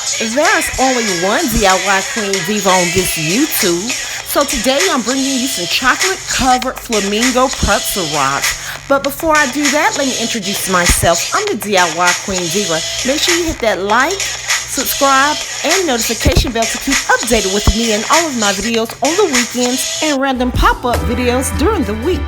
There's only one DIY Queen Diva on this YouTube. So today I'm bringing you some chocolate covered flamingo pretzel rods. But before I do that, let me introduce myself. I'm the DIY Queen Diva. Make sure you hit that like, subscribe, and notification bell to keep updated with me and all of my videos on the weekends and random pop-up videos during the week.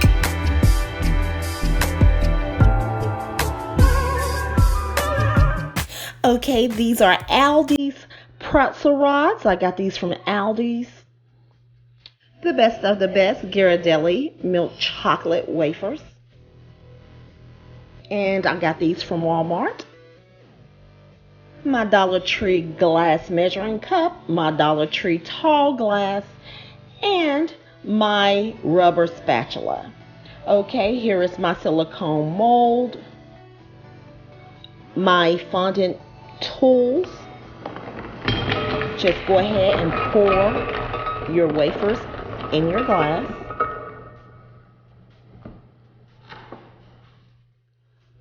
Okay, these are Aldi's pretzel rods. I got these from Aldi's. The best of the best Ghirardelli milk chocolate wafers. And I got these from Walmart. My Dollar Tree glass measuring cup, my Dollar Tree tall glass, and my rubber spatula. Okay, here is my silicone mold, my fondant tools. Just go ahead and pour your wafers in your glass.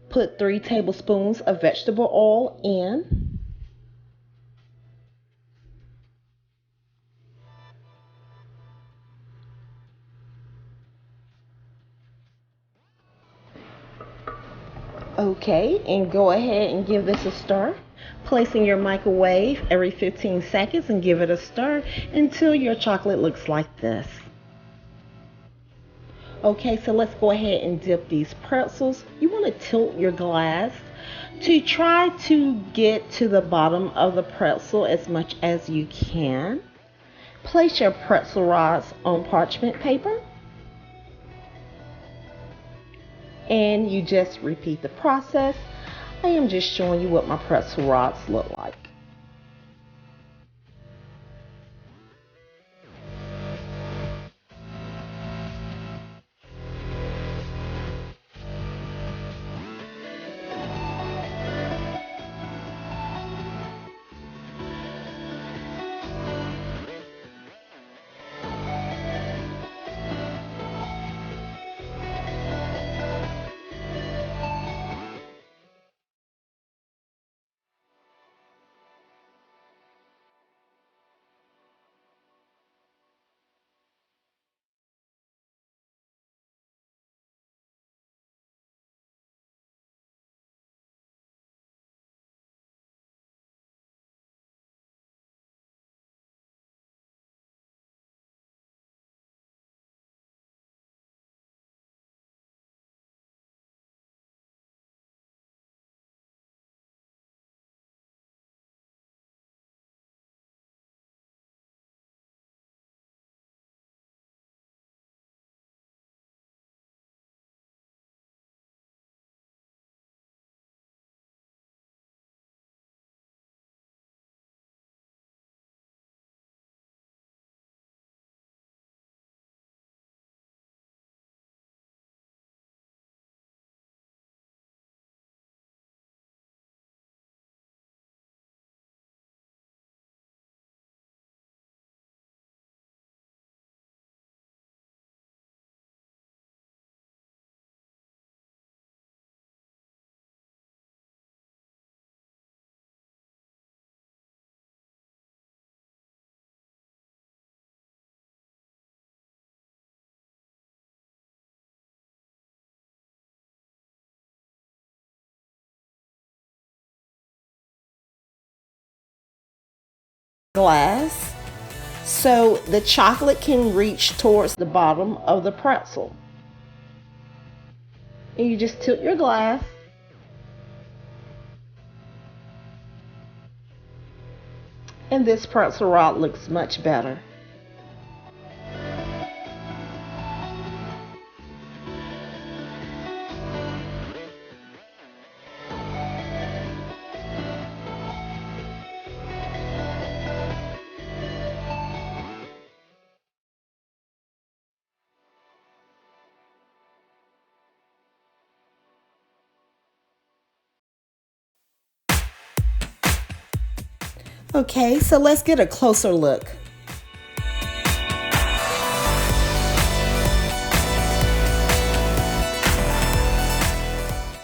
Put 3 tablespoons of vegetable oil in. Okay, and go ahead and give this a stir. Place in your microwave every 15 seconds and give it a stir until your chocolate looks like this. Okay, so let's go ahead and dip these pretzels. You want to tilt your glass to try to get to the bottom of the pretzel as much as you can. Place your pretzel rods on parchment paper. And you just repeat the process. I am just showing you what my pretzel rods look like. Glass so the chocolate can reach towards the bottom of the pretzel. And you just tilt your glass. And this pretzel rod looks much better. Okay, so let's get a closer look.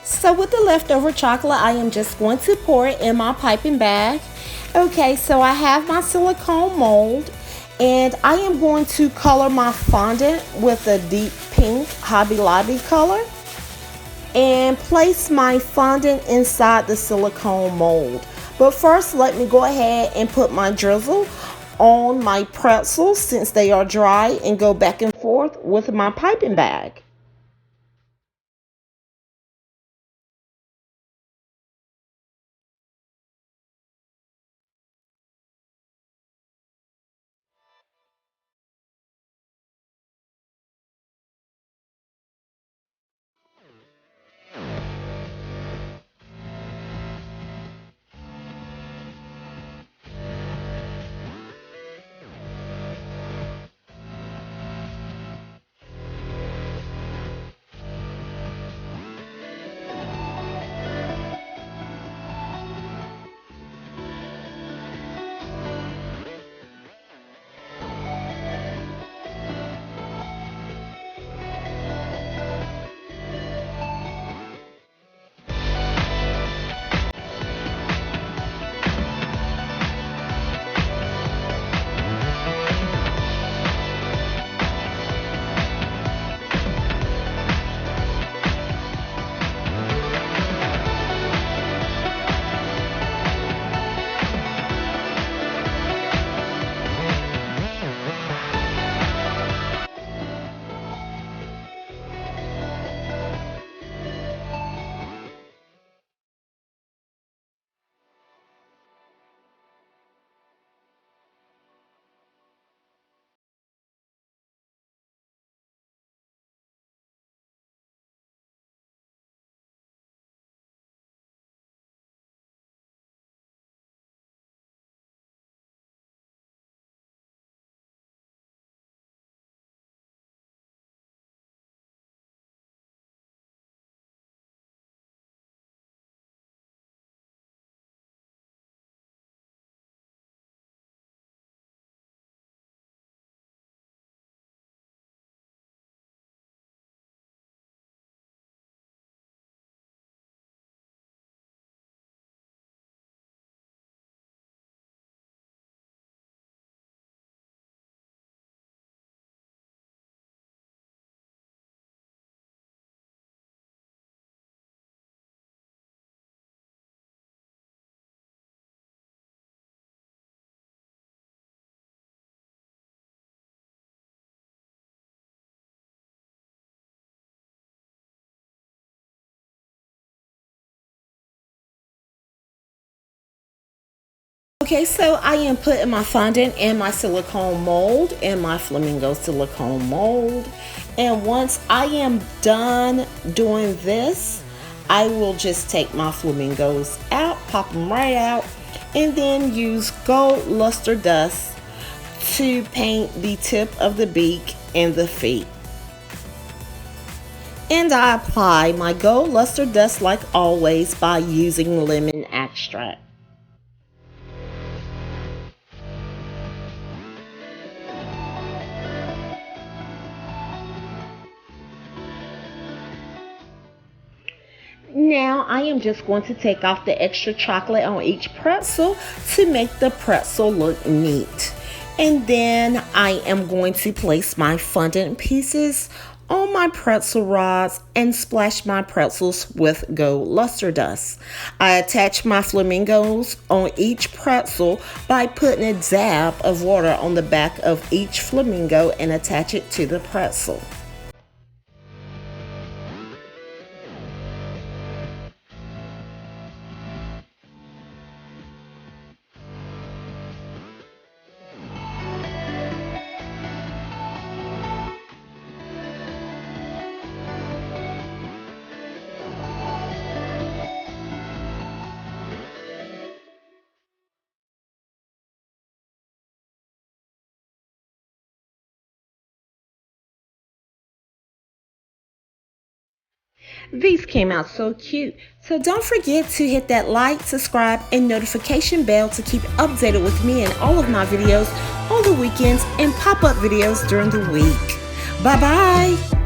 So with the leftover chocolate, I am just going to pour it in my piping bag. Okay, so I have my silicone mold, and I am going to color my fondant with a deep pink Hobby Lobby color and place my fondant inside the silicone mold. But first, let me go ahead and put my drizzle on my pretzels since they are dry and go back and forth with my piping bag. Okay, so I am putting my fondant in my silicone mold and my flamingo silicone mold. And once I am done doing this, I will just take my flamingos out, pop them right out, and then use gold luster dust to paint the tip of the beak and the feet. And I apply my gold luster dust like always by using lemon extract. Now I am just going to take off the extra chocolate on each pretzel to make the pretzel look neat. And then I am going to place my fondant pieces on my pretzel rods and splash my pretzels with gold luster dust. I attach my flamingos on each pretzel by putting a dab of water on the back of each flamingo and attach it to the pretzel. These came out so cute. So don't forget to hit that like, subscribe, and notification bell to keep updated with me and all of my videos on the weekends and pop-up videos during the week. Bye-bye.